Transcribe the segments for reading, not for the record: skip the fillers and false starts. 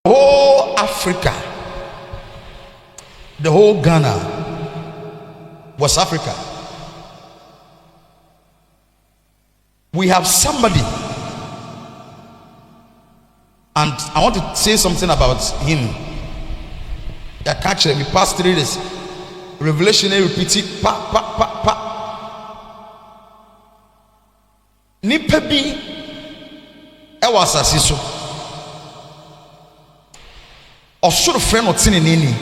whole Africa, the whole Ghana was Africa. We have somebody, and I want to say something about him. That catch we passed through this revelation, repeat it, pa. Nipa bi ewa asase so osoro frɛ no teneneni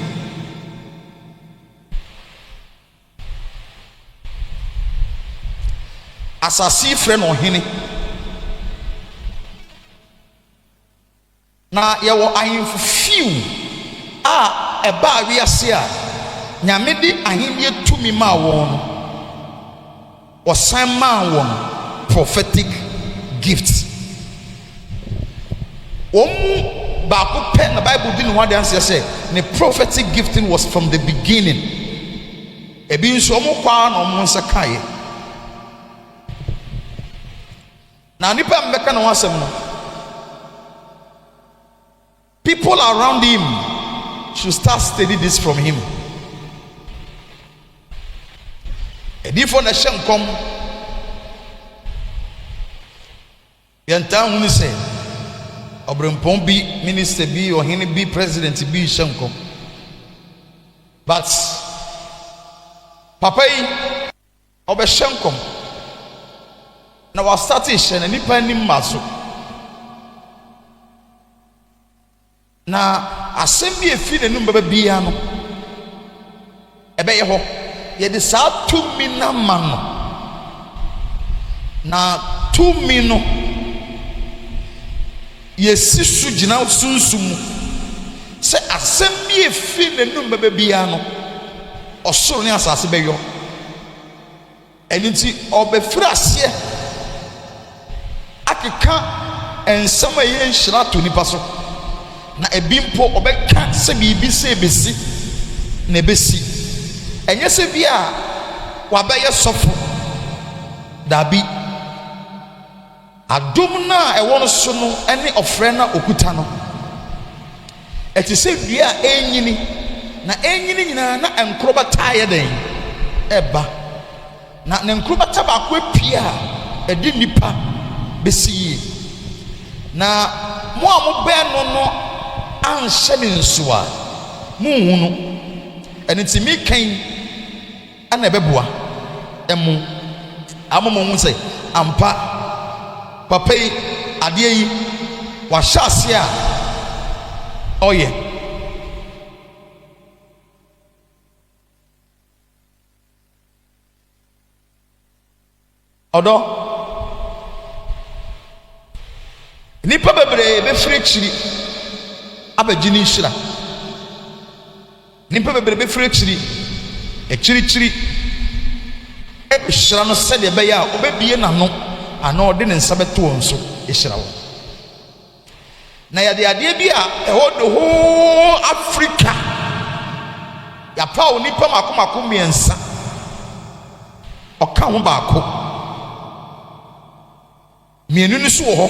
asase frɛ no ɔhene na yɛwɔ ahemfo few a ɛba awiase a nyame de ahemyɛ tumi ma wɔn no ɔsan ma wɔn prophetic gifts. Baako pɛ na Bible didn't want to answer say the prophetic gifting was from the beginning. Ebi nso ɔmo kwa na ɔmo nsa kae. Na nipa mbɛka na wasɛm no. People around him should start studying this from him. Edifo na hyɛ nkɔm. Yɛntaa hunu sɛ ɔbrɛmpɔn bi minister bi ɔhene bi president bi hyɛ nkɔm, but papa yi ɔbɛhyɛ nkɔm na wasate hyɛ na nipa anim ma so na asɛm bi efi n'anum bɛbɛ biara no ɛbɛyɛ hɔ yɛde saa tumi na ma no na tumi no yesi so gyina sunsun mu sɛ asɛm bi efi n'anum bɛbɛ biara no ɔsoro ne asase bɛyɔ ɛno nti ɔbɛfiri aseɛ akeka nsɛm a ɛyɛ nhyira to nipa so na ebi mpo ɔbɛka sɛ biribi sɛ ebesi na ebesi ɛnyɛ sɛ bi a wabɛyɛ sɔfo dabi adom na ɛwɔ no so no ɛne ɔfrɛ na okuta no ɛte sɛ dua a ɛnyini na ɛnyini nyinaa na nkoroba taa yɛ den ɛba na ne nkoroba taa baako apia a ɛde nipa bɛsi yie na mo a mobɛn no anhyɛ ne nso a monhu no ɛno nti mekan ana ɛbɛboa ɛmo amomo hu sɛ ampa papa yi adeɛ yi wahyɛ ase a ɔyɛ ɔdɔ nipa bebree bɛfiri akyiri abɛgye ne nhyira nipa bebree bɛfiri akyirikyiri ɛbɛhyira no sɛdeɛ ɛbɛyɛ a ɔbɛbie n'ano ana ɔde ne nsa bɛto wɔn so ɛhyira wɔn na yɛde adeɛ bi a ɛwɔ the whole Africa yɛapa wo nipa mako mmiɛnsa ɔka ho baako mmienu no so wɔ hɔ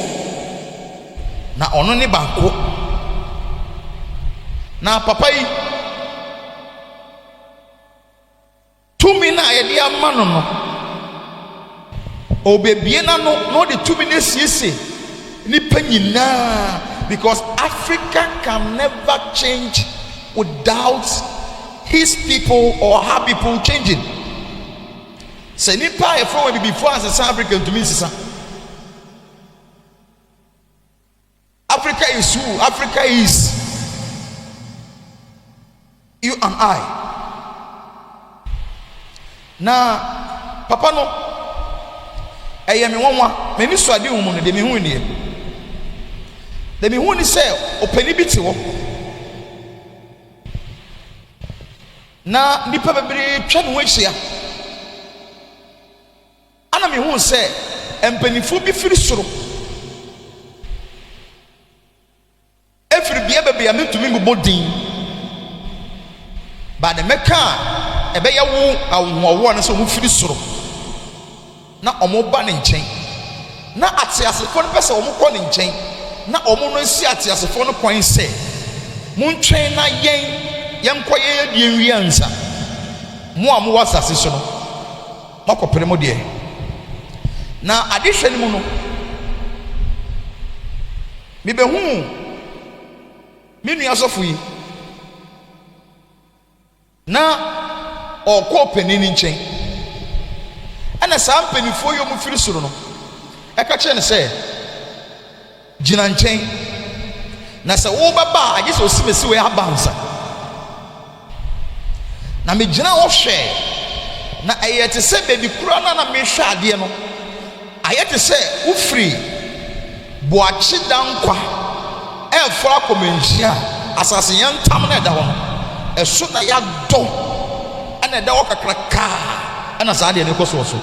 na ɔno ne baako na papa yi tumi na yɛde ama no no obebie na no na ɔde tumi na siesie nipa nyinaa because Africa can never change without his people or her people changing. Sɛ nipa a yɛfrɛ wɔn before asesa Africa ntumi nsesa. Africa is who? Africa is you and I. Na papa no ɛyɛ me nwanwa m'ani so ade humu no de me hu nie de me hu ni sɛ ɔpani bi te hɔ na nipa bebree twa ne ho ahyia ana me hu sɛ mpanifo bi firi soro efiri bia bebree a mentumi mbobɔ din ba de mɛka a ɛbɛyɛ wo awowo no sɛ wo firi soro na ɔmo ba ne nkyɛn na ateasefo no pɛ sɛ ɔmo kɔ ne nkyɛn na ɔmo no nsi ateasefo no kwan sɛ montwɛn na yɛnkɔ yɛyɛ wie ansa mo a mowɔ asase so no mɔkɔpere mo deɛ na adehwɛ no mu no mebɛhu me nua sɔfo yi na ɔkɔ panin ne nkyɛn ɛna saa mpanimfoɔ yi ɔmo firi soro no ɛka kyerɛ no sɛ gyina nkyɛn na sɛ wobɛba agye sɛ osimesi wɔ aba nsa na megyina hɔ hwɛ na ɛyɛ te sɛ baabi kura na mehwɛ adeɛ no ayɛ te sɛ wofiri boakye dankwa ɛfora kɔmanhyia asase yɛn ntam na ɛda hɔ no ɛso na yɛadɔ ɛna ɛda hɔ kakrakaa ɛna saa adeɛ no kɔ so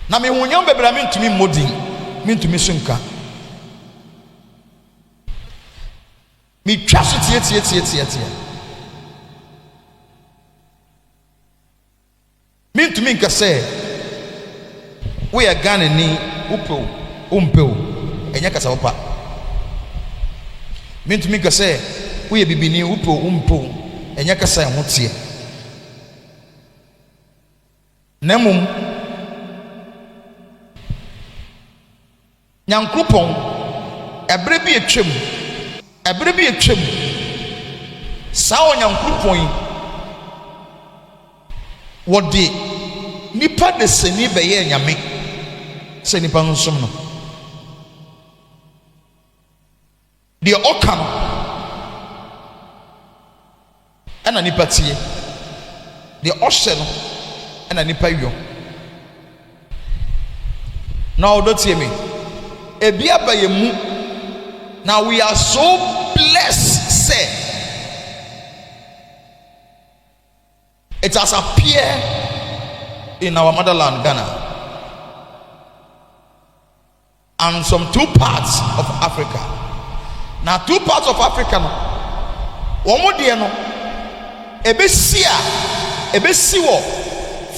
na mehunyam bebree a mentumi mmɔdin mentumi so nka metwa so tie mentumi nka sɛ woyɛ Ghanani wopɛw wompɛw ɛnyɛ kasa wopa mentumi nka sɛ woyɛ bibini wopɛw wompɛw ɛnyɛ kasa ɛho teɛ na mmom nyankopɔn ɛberɛ bi atwam saa ɔnyankopɔn yi wɔde nipa desani bɛyɛ nyame sɛ nipa nsom no deɛ ɔka no ɛna nipa tie deɛ ɔhyɛ no ɛna nipa yɔ na ɔdɔ tie me ebi aba yɛ mu na we are so blessed say it has appeared in our motherland Ghana and some two parts of Africa. Now two parts of Africa no wɔn deɛ no ebesi wɔ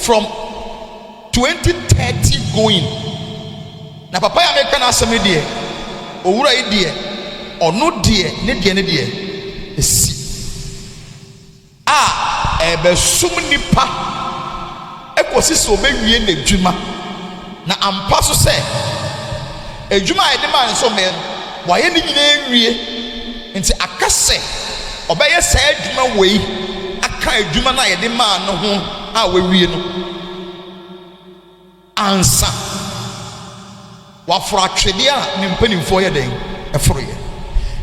from 2030 going. Na papa ya meka na asɛm deɛ owura yi deɛ ɔno deɛ ne deɛ esi a ɛbɛsum nipa ɛkɔsi sɛ ɔbɛwie n'adwuma na ampa so sɛ adwuma a yɛde maa nso mɛ no wayɛ ne nyinaa wie nti aka sɛ ɔbɛyɛ saa adwuma wei aka adwuma no a yɛde maa no ho a wawie no ansa waforo atwedeɛ a ne mpanimfoɔ yɛ den ɛforo yɛ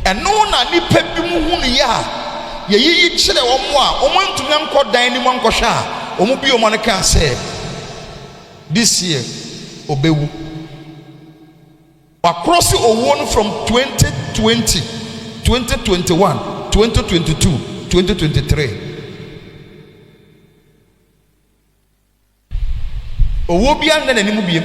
ɛno na nipa bi mu hu no yɛ a yɛyiyi kyerɛ wɔn a wɔn ntumi nkɔ dan ne mu nkɔhwɛ a wɔn bi wɔn no kan sɛ this year obewu wakoro si owuo no from 2020 2021 2022 2023 owuo bi an na n'anim biem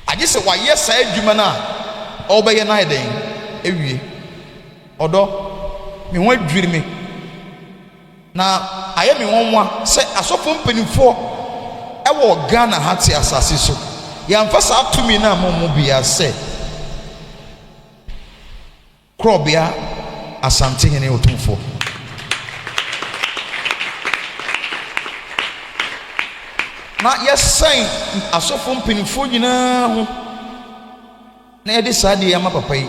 agye sɛ wayɛ saa adwuma no a ɔbɛyɛ no ayɛ den awie ɔdɔ me ho adwiri me na ayɛ me nwanwa sɛ asɔfo mpanimfoɔ ɛwɔ Ghana ha te asase so yɛmfa saa tumi no a mo bia sɛ korɔbea Asantehene Otumfour na yɛsɛn asɔfo mpanimfoɔ nyinaa ho na yɛde saa deɛ ama papa yi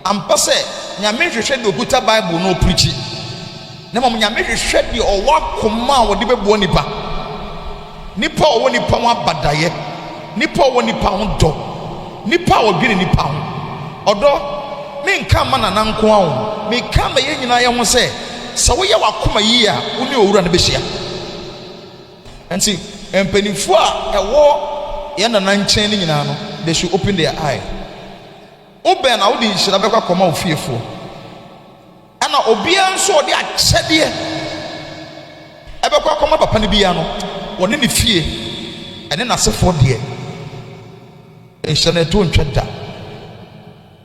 ampa sɛ nyame hwehwɛ deɛ okuta Bible na ɔpirikyi na mmom nyame hwehwɛ deɛ ɔwɔ akoma a wɔde bɛboa nipa a ɔwɔ nipa ho abadayɛ nipa a ɔwɔ nipa ho dɔ nipa a ɔdwene nipa ho ɔdɔ menka ma nana nko a wo meka ma yɛn nyinaa yɛ ho sɛ woyɛ w'akoma yie a wo ne owura no bɛhyia nti mpanimfoɔ a ɛwɔ yɛn nana nkyɛn no nyinaa no they should open their eye wobɛn na wode nhyira bɛkɔ akɔma wo fiefoɔ ɛna obiara nso ɔde akyɛdeɛ ɛbɛkɔ akɔma papa no biara no wɔne ne fie ɛne n'asefoɔ deɛ nhyira no ɛto ntwa da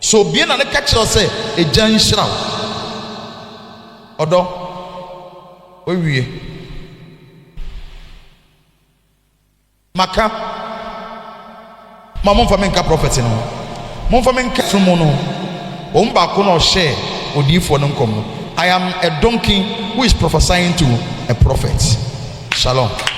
so obiara na ne ka kyerɛ sɛ ɛgya nhyira wo ɔdɔ owie maka ma momfa menka prophet no momfa menka from no ba ko no share odifo no nkom. I am a donkey who is prophesying to a prophet. Shalom.